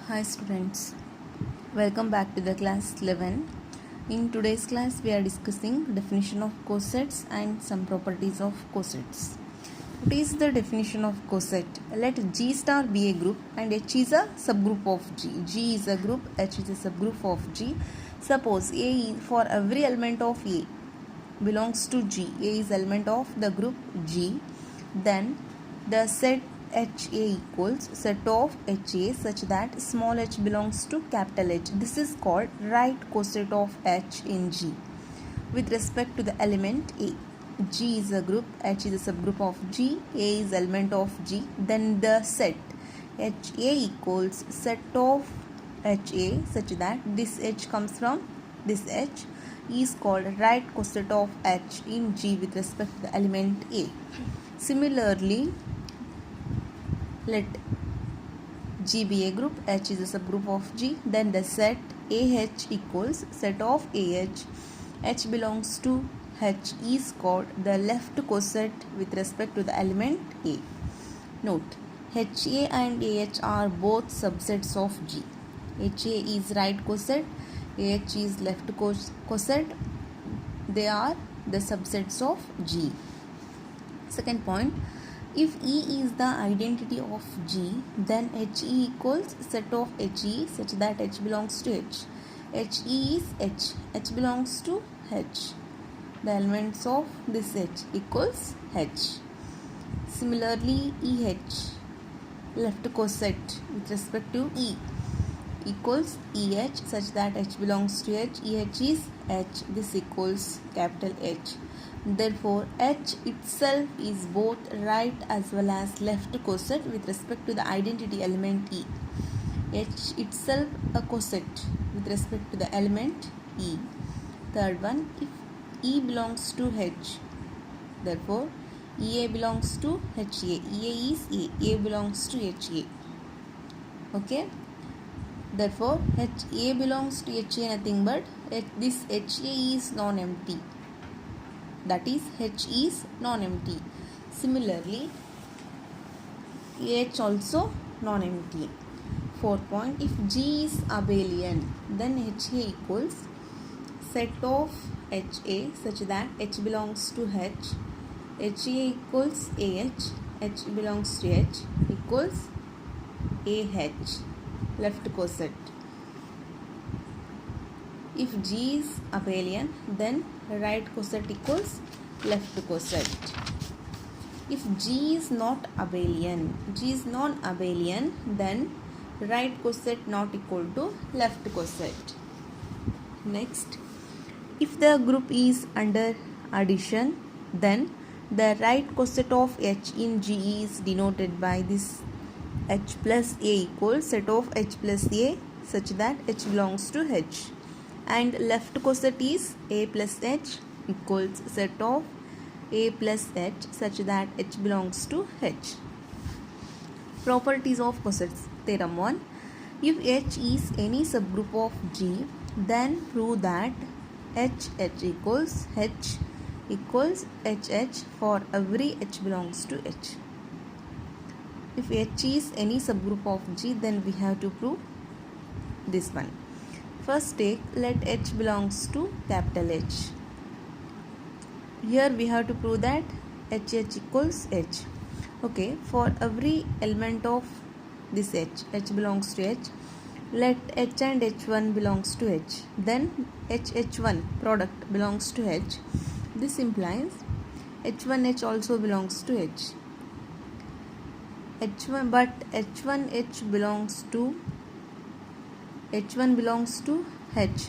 Hi students, welcome back to the class 11. In today's class we are discussing definition of cosets and some properties of cosets. What is the definition of coset? Let G star be a group and H is a subgroup of G. G is a group, H is a subgroup of G. Suppose A is for every element of A belongs to G. A is element of the group G. Then the set HA equals set of HA such that small h belongs to capital H. This is called right coset of H in G. With respect to the element A, G is a group, H is a subgroup of G, A is element of G. Then the set HA equals set of HA such that this H comes from this H is called right coset of H in G with respect to the element A. Similarly, let G be a group, H is a subgroup of G, then the set AH equals set of AH. H belongs to H is called the left coset with respect to the element A. Note, HA and AH are both subsets of G. HA is right coset, AH is left coset. They are the subsets of G. Second point, if E is the identity of G, then HE equals set of HE such that H belongs to H. HE is H. H belongs to H. The elements of this H equals H. Similarly, EH, left coset with respect to E, equals EH such that H belongs to H. EH is H. This equals capital H. Therefore, H itself is both right as well as left coset with respect to the identity element E. H itself a coset with respect to the element E. Third one, if E belongs to H, therefore EA belongs to HA. EA is A. A belongs to HA. Okay. Therefore, HA belongs to HA nothing but this HA is non-empty. That is, H is non-empty. Similarly, AH also non-empty. Fourth point, if G is abelian, then HA equals set of HA such that H belongs to H. HA equals AH. H belongs to H equals AH, left coset. If G is abelian, then right coset equals left coset. If G is not abelian, G is non-abelian, then right coset not equal to left coset. Next, if the group is under addition, then the right coset of H in G is denoted by this H plus A equals set of H plus A such that H belongs to H. And left coset is A plus H equals set of A plus H such that H belongs to H. Properties of cosets. Theorem 1. If H is any subgroup of G, then prove that HH equals H equals HH for every H belongs to H. If H is any subgroup of G, then we have to prove this one. First take, let H belongs to capital H. Here we have to prove that HH equals H. Okay, for every element of this H belongs to H, let H and H1 belongs to H. Then HH1 product belongs to H. This implies H1H also belongs to H. H1 but H1H belongs to H1 belongs to H.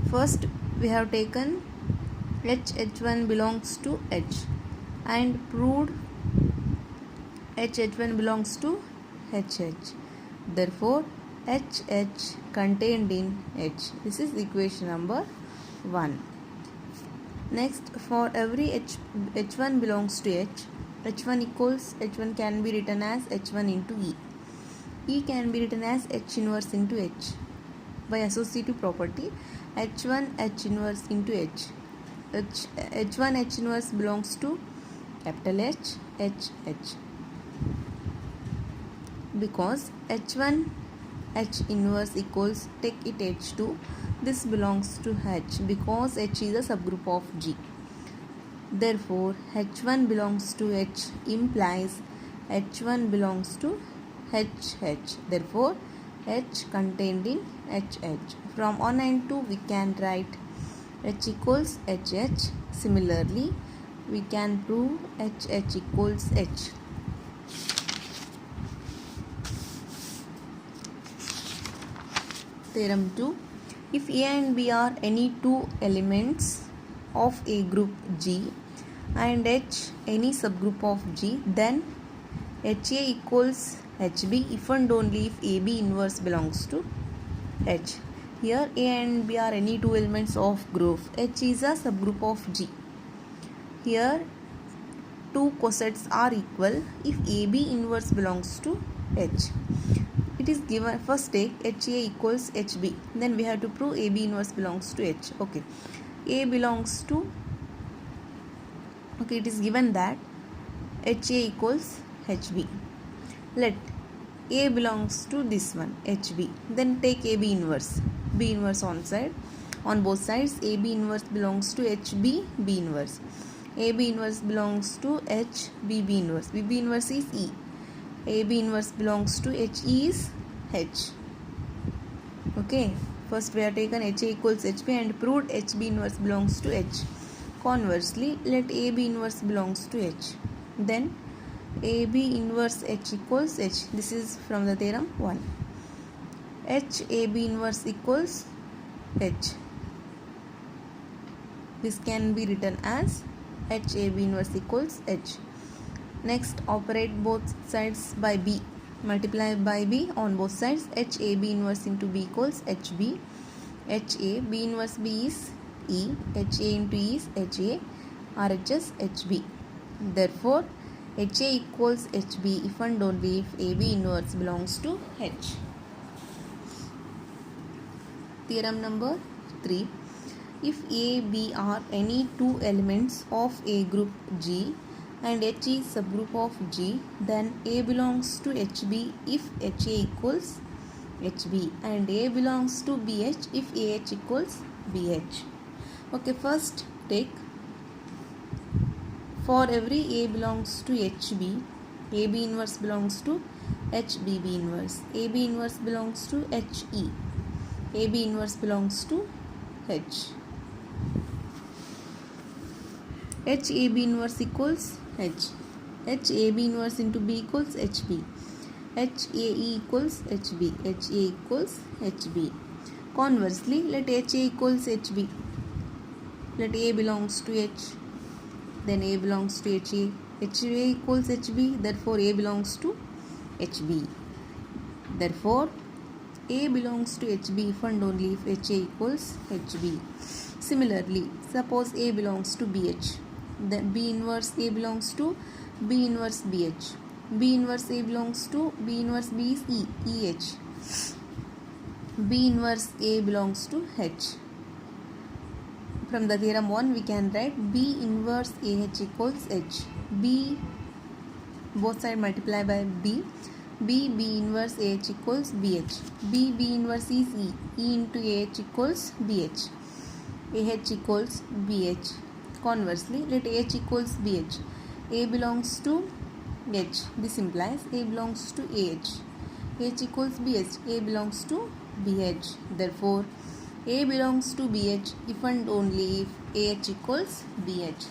First we have taken H1 belongs to H and proved H1 belongs to HH. Therefore, HH contained in H. This is equation number 1. Next, for every H1 belongs to H, H1 equals H1 can be written as H1 into E. E can be written as H inverse into H. By associative property, H1 H inverse into H. H1 H inverse belongs to capital H, H. because H1 H inverse equals, take it H2, this belongs to H because H is a subgroup of G. Therefore H1 belongs to H implies H1 belongs to HH. Therefore H contained in HH. From 1 and 2 we can write H equals HH. Similarly we can prove HH equals H. Theorem 2. If A and B are any two elements of a group G and H any subgroup of G, then HA equals HB if and only if AB inverse belongs to H. Here A and B are any two elements of group. H is a subgroup of G. Here two cosets are equal if AB inverse belongs to H. It is given, first take HA equals HB, then we have to prove AB inverse belongs to H. Okay, A belongs to, okay, it is given that HA equals HB. Let A belongs to this one HB, then take AB inverse, B inverse on side, on both sides. AB inverse belongs to HB, B inverse. AB inverse belongs to H, BB inverse. BB inverse is E. AB inverse belongs to H is H. Okay, first we have taken HA equals HB and proved HB inverse belongs to H. Conversely, let AB inverse belongs to H. Then AB inverse H equals H. This is from the theorem 1. H AB inverse equals H. This can be written as H AB inverse equals H. Next, operate both sides by B. Multiply by B on both sides. H A B inverse into B equals HB. H A B inverse B is E. H A into E is H A. RHS HB. Therefore, H A equals HB if and only if AB inverse belongs to H. Theorem number 3. If A, B are any two elements of a group G and H is subgroup of G, then A belongs to HB if HA equals HB and A belongs to BH if AH equals BH. Okay, first take, for every A belongs to HB, AB inverse belongs to HBB inverse. AB inverse belongs to HE. AB inverse belongs to H. HAB inverse equals H. HAB inverse into B equals HB. HAE equals HB. HA equals HB. Conversely, let HA equals HB. Let A belongs to H. Then A belongs to HA. HA equals HB. Therefore, A belongs to HB. Therefore, A belongs to HB if and only if HA equals HB. Similarly, suppose A belongs to BH. Then B inverse A belongs to B inverse BH. B inverse A belongs to B inverse B is E, EH. B inverse A belongs to H. From the theorem 1 we can write B inverse AH equals H. B, both sides multiply by B. B inverse AH equals BH. B inverse is E. E into AH equals BH. AH equals BH. Conversely, let AH equals BH. A belongs to H. This implies A belongs to AH. H equals BH. A belongs to BH. Therefore, A belongs to BH if and only if AH equals BH.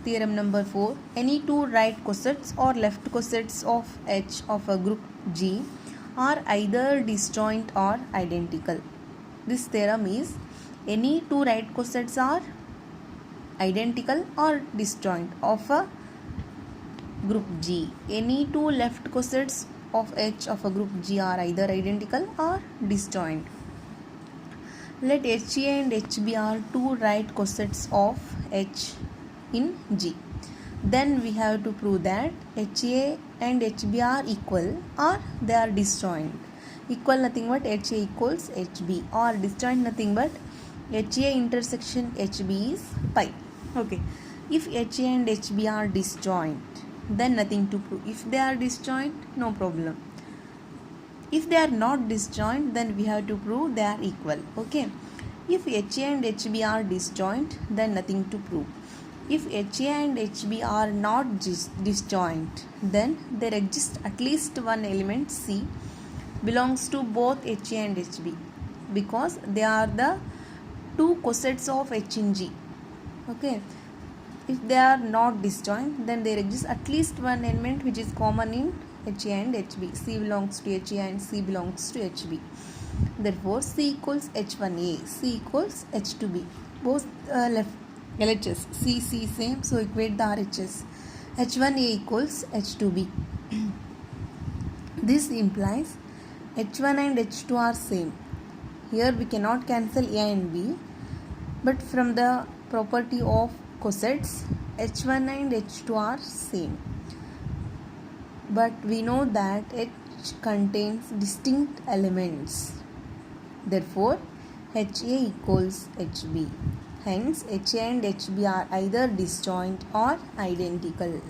Theorem number 4. Any two right cosets or left cosets of H of a group G are either disjoint or identical. This theorem is, any two right cosets are identical or disjoint of a group G. Any two left cosets of H of a group G are either identical or disjoint. Let HA and HB are two right cosets of H in G. Then we have to prove that HA and HB are equal or they are disjoint. Equal nothing but HA equals HB, or disjoint nothing but HA intersection HB is pi. Okay. If HA and HB are disjoint, then nothing to prove. If they are disjoint, no problem. If they are not disjoint, then we have to prove they are equal. Okay. If HA and HB are disjoint, then nothing to prove. If HA and HB are not disjoint, then there exists at least one element C belongs to both HA and HB, because they are the two cosets of H in G. Okay. If they are not disjoint, then there exists at least one element which is common in HA and HB. C belongs to HA and C belongs to HB. Therefore, C equals H1A, C equals H2B. Both LHS, C same, so equate the RHS. H1A equals H2B. This implies H1 and H2 are same. Here we cannot cancel A and B, but from the property of cosets, H1 and H2 are same. But we know that H contains distinct elements. Therefore, HA equals HB. Hence, HA and HB are either disjoint or identical.